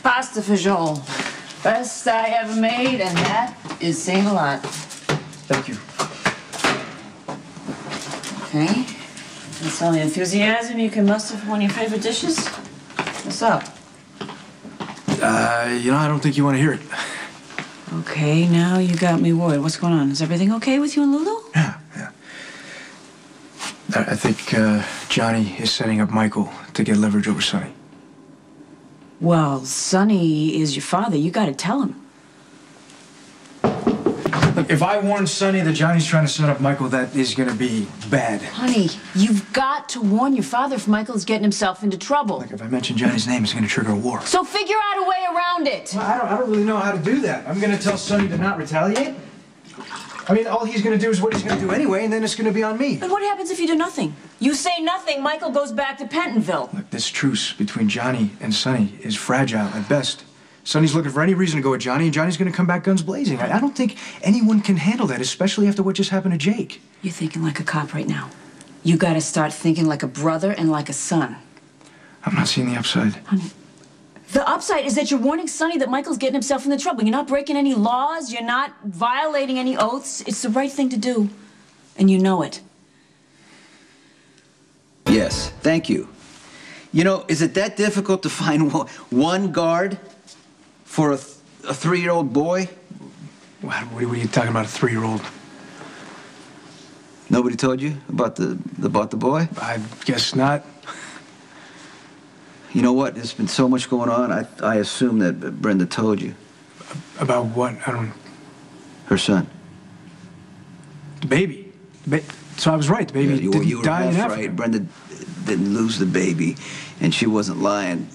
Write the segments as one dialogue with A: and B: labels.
A: Pasta fagioli. Best I ever made, and that is saying a lot.
B: Thank you.
A: Okay. That's all the enthusiasm you can muster for one of your favorite dishes? What's up?
B: You know, I don't think you want to hear it.
A: Okay, now you got me worried. What's going on? Is everything okay with you and Lulu?
B: Yeah. I think Johnny is setting up Michael to get leverage over Sonny.
A: Well, Sonny is your father. You got to tell him.
B: Look, if I warn Sonny that Johnny's trying to set up Michael, that is going to be bad.
A: Honey, you've got to warn your father if Michael's getting himself into trouble.
B: Like, if I mention Johnny's name, it's going to trigger a war.
A: So figure out a way around it.
B: Well, I don't really know how to do that. I'm going to tell Sonny to not retaliate. I mean, all he's going to do is what he's going to do anyway, and then it's going to be on me.
A: But what happens if you do nothing? You say nothing, Michael goes back to Pentonville.
B: Look, this truce between Johnny and Sonny is fragile at best. Sonny's looking for any reason to go at Johnny, and Johnny's going to come back guns blazing. I don't think anyone can handle that, especially after what just happened to Jake.
A: You're thinking like a cop right now. You got to start thinking like a brother and like a son.
B: I'm not seeing the upside.
A: Honey, the upside is that you're warning Sonny that Michael's getting himself into trouble. You're not breaking any laws. You're not violating any oaths. It's the right thing to do, and you know it.
C: Yes, thank you. You know, is it that difficult to find one guard for a 3-year-old boy?
B: What are you talking about, a 3-year-old?
C: Nobody told you about the boy?
B: I guess not.
C: You know what? There's been so much going on. I assume that Brenda told you.
B: About what? I don't...
C: Her son.
B: The baby. So I was right. The baby didn't
C: you were
B: die in
C: half
B: Africa.
C: right. Brenda didn't lose the baby, and she wasn't lying.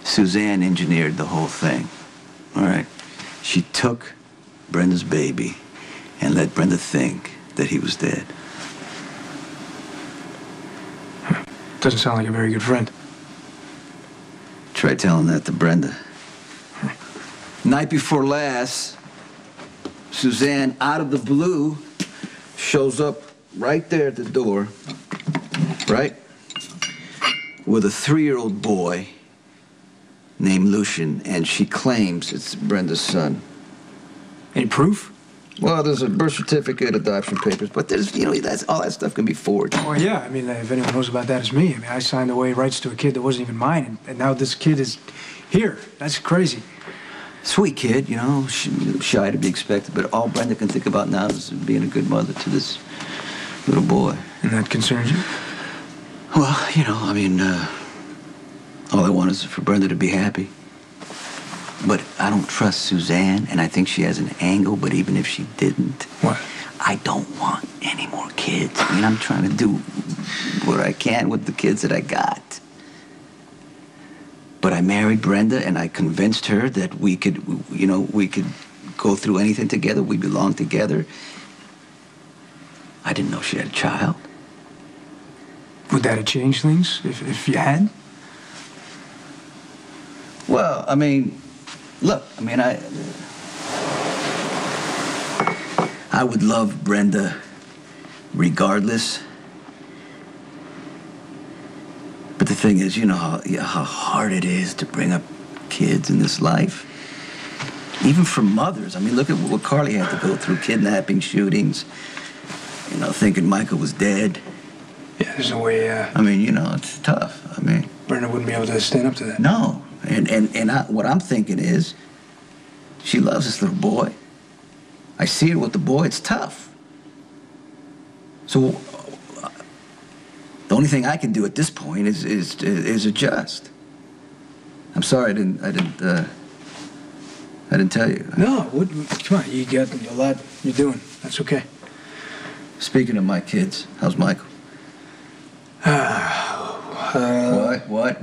C: Suzanne engineered the whole thing. All right? She took Brenda's baby and let Brenda think that he was dead.
B: Doesn't sound like a very good friend.
C: Try telling that to Brenda. Night before last, Suzanne, out of the blue, shows up right there at the door, right? With a 3-year-old boy named Lucien, and she claims it's Brenda's son.
B: Any proof?
C: Well, there's a birth certificate, adoption papers, but there's, you know, all that stuff can be forged.
B: Well, yeah, I mean, if anyone knows about that, it's me. I mean, I signed away rights to a kid that wasn't even mine, and now this kid is here. That's crazy.
C: Sweet kid, you know, shy to be expected, but all Brenda can think about now is being a good mother to this little boy.
B: And that concerns you?
C: Well, you know, I mean, all I want is for Brenda to be happy. But I don't trust Suzanne, and I think she has an angle, but even if she didn't...
B: What?
C: I don't want any more kids. I mean, I'm trying to do what I can with the kids that I got. But I married Brenda, and I convinced her that we could, you know, we could go through anything together. We belong together. I didn't know she had a child.
B: Would that have changed things if you had?
C: Well, I mean... Look, I mean, I would love Brenda regardless. But the thing is, you know how hard it is to bring up kids in this life. Even for mothers. I mean, look at what Carly had to go through, kidnapping, shootings, you know, thinking Michael was dead.
B: Yeah, there's no way,
C: I mean, you know, it's tough. I mean...
B: Brenda wouldn't be able to stand up to that.
C: No. What I'm thinking is, she loves this little boy. I see her with the boy. It's tough. So, the only thing I can do at this point is adjust. I'm sorry I didn't tell you.
B: No, come on, you got a lot you're doing. That's okay.
C: Speaking of my kids, how's Michael? What?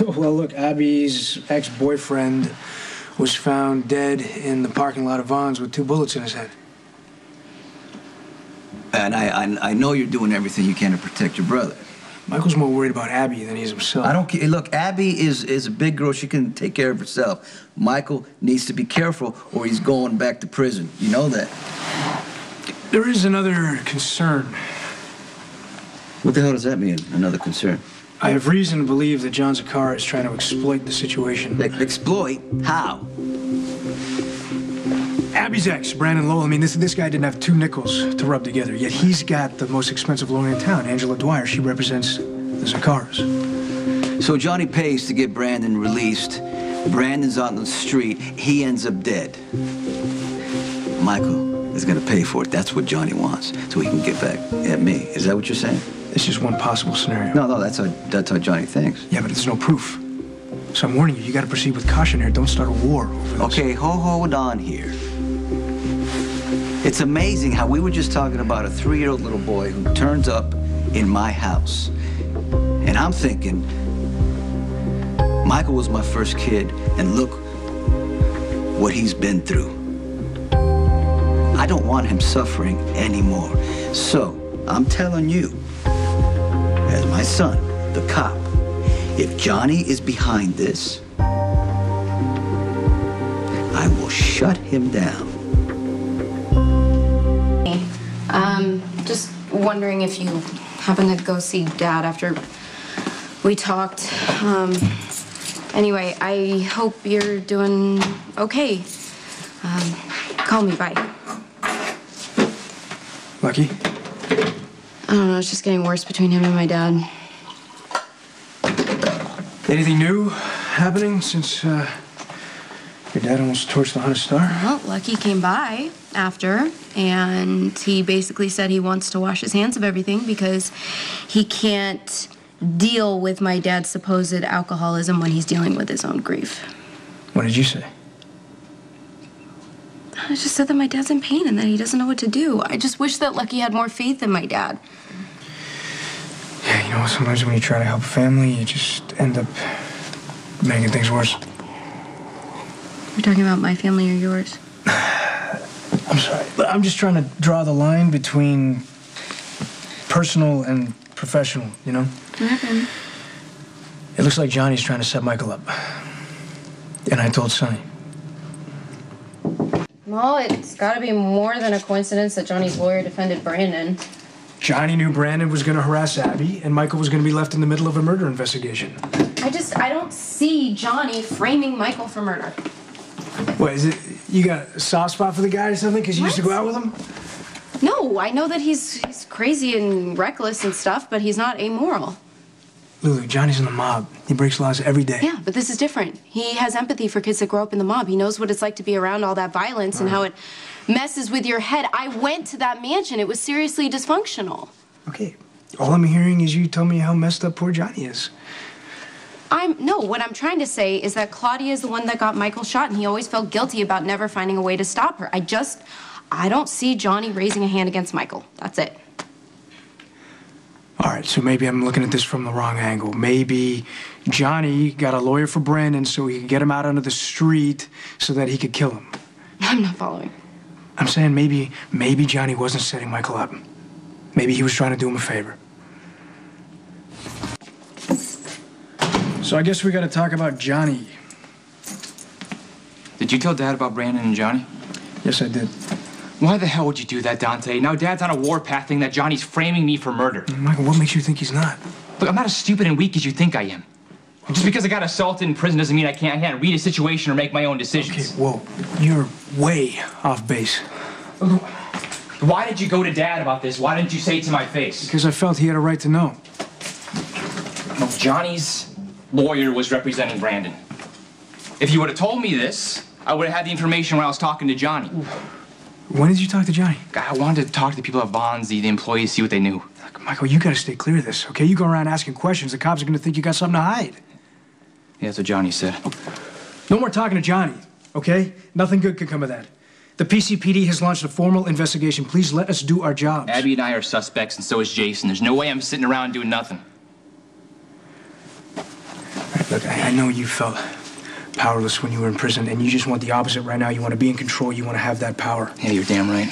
B: Well, look, Abby's ex-boyfriend was found dead in the parking lot of Vaughn's with 2 bullets in his head.
C: And I know you're doing everything you can to protect your brother.
B: Michael's more worried about Abby than he is himself.
C: I don't care. Look, Abby is a big girl. She can take care of herself. Michael needs to be careful or he's going back to prison. You know that.
B: There is another concern.
C: What the hell does that mean, another concern?
B: I have reason to believe that John Zakara is trying to exploit the situation.
C: Exploit? How?
B: Abby's ex, Brandon Lowell, I mean, this guy didn't have 2 nickels to rub together, yet he's got the most expensive lawyer in town, Angela Dwyer. She represents the Zakaras.
C: So Johnny pays to get Brandon released. Brandon's out on the street. He ends up dead. Michael is gonna pay for it. That's what Johnny wants, so he can get back at me. Is that what you're saying?
B: It's just one possible scenario.
C: No, that's how Johnny thinks.
B: Yeah, but there's no proof. So I'm warning you, you gotta proceed with caution here. Don't start a war over this.
C: Okay, hold on here. It's amazing how we were just talking about a 3-year-old little boy who turns up in my house. And I'm thinking, Michael was my first kid, and look what he's been through. I don't want him suffering anymore. So, I'm telling you, as my son, the cop, if Johnny is behind this, I will shut him down.
D: Just wondering if you happen to go see Dad after we talked. Anyway, I hope you're doing okay. Call me, bye.
B: Lucky?
D: I don't know, it's just getting worse between him and my dad.
B: Anything new happening since your dad almost torched the hottest star?
D: Well, Lucky came by after, and he basically said he wants to wash his hands of everything because he can't deal with my dad's supposed alcoholism when he's dealing with his own grief.
B: What did you say?
D: I just said that my dad's in pain and that he doesn't know what to do. I just wish that Lucky had more faith in my dad.
B: Yeah, you know, sometimes when you try to help a family, you just end up making things worse.
D: You're talking about my family or yours?
B: I'm sorry, but I'm just trying to draw the line between personal and professional, you know?
D: What happened?
B: It looks like Johnny's trying to set Michael up. And I told Sonny.
D: Well, it's got to be more than a coincidence that Johnny's lawyer defended Brandon.
B: Johnny knew Brandon was going to harass Abby, and Michael was going to be left in the middle of a murder investigation.
D: I don't see Johnny framing Michael for murder.
B: What, is it, you got a soft spot for the guy or something because you used to go out with him?
D: No, I know that he's crazy and reckless and stuff, but he's not amoral.
B: Lulu, Johnny's in the mob. He breaks laws every day.
D: Yeah, but this is different. He has empathy for kids that grow up in the mob. He knows what it's like to be around all that violence and how it messes with your head. I went to that mansion. It was seriously dysfunctional.
B: Okay. All I'm hearing is you tell me how messed up poor Johnny is.
D: No, what I'm trying to say is that Claudia is the one that got Michael shot, and he always felt guilty about never finding a way to stop her. I don't see Johnny raising a hand against Michael. That's it.
B: All right, so maybe I'm looking at this from the wrong angle. Maybe Johnny got a lawyer for Brandon so he could get him out onto the street so that he could kill him.
D: I'm not following.
B: I'm saying maybe Johnny wasn't setting Michael up. Maybe he was trying to do him a favor. So I guess we got to talk about Johnny.
E: Did you tell Dad about Brandon and Johnny?
B: Yes, I did.
E: Why the hell would you do that, Dante? Now Dad's on a warpath thing that Johnny's framing me for murder.
B: Michael, what makes you think he's not?
E: Look, I'm not as stupid and weak as you think I am. Just because I got assaulted in prison doesn't mean I can't read a situation or make my own decisions.
B: Okay, whoa. You're way off base.
E: Why did you go to Dad about this? Why didn't you say it to my face?
B: Because I felt he had a right to know.
E: Well, Johnny's lawyer was representing Brandon. If you would have told me this, I would have had the information when I was talking to Johnny.
B: When did you talk to Johnny?
E: I wanted to talk to the people at Bonds, the employees, see what they knew.
B: Look, Michael, you gotta stay clear of this, okay? You go around asking questions, the cops are gonna think you got something to hide.
E: Yeah, that's what Johnny said.
B: No more talking to Johnny, okay? Nothing good could come of that. The PCPD has launched a formal investigation. Please let us do our jobs.
E: Abby and I are suspects, and so is Jason. There's no way I'm sitting around doing nothing.
B: Right, look, I know you felt powerless when you were in prison, and you just want the opposite right now. You want to be in control. You want to have that power.
E: Yeah, you're damn right.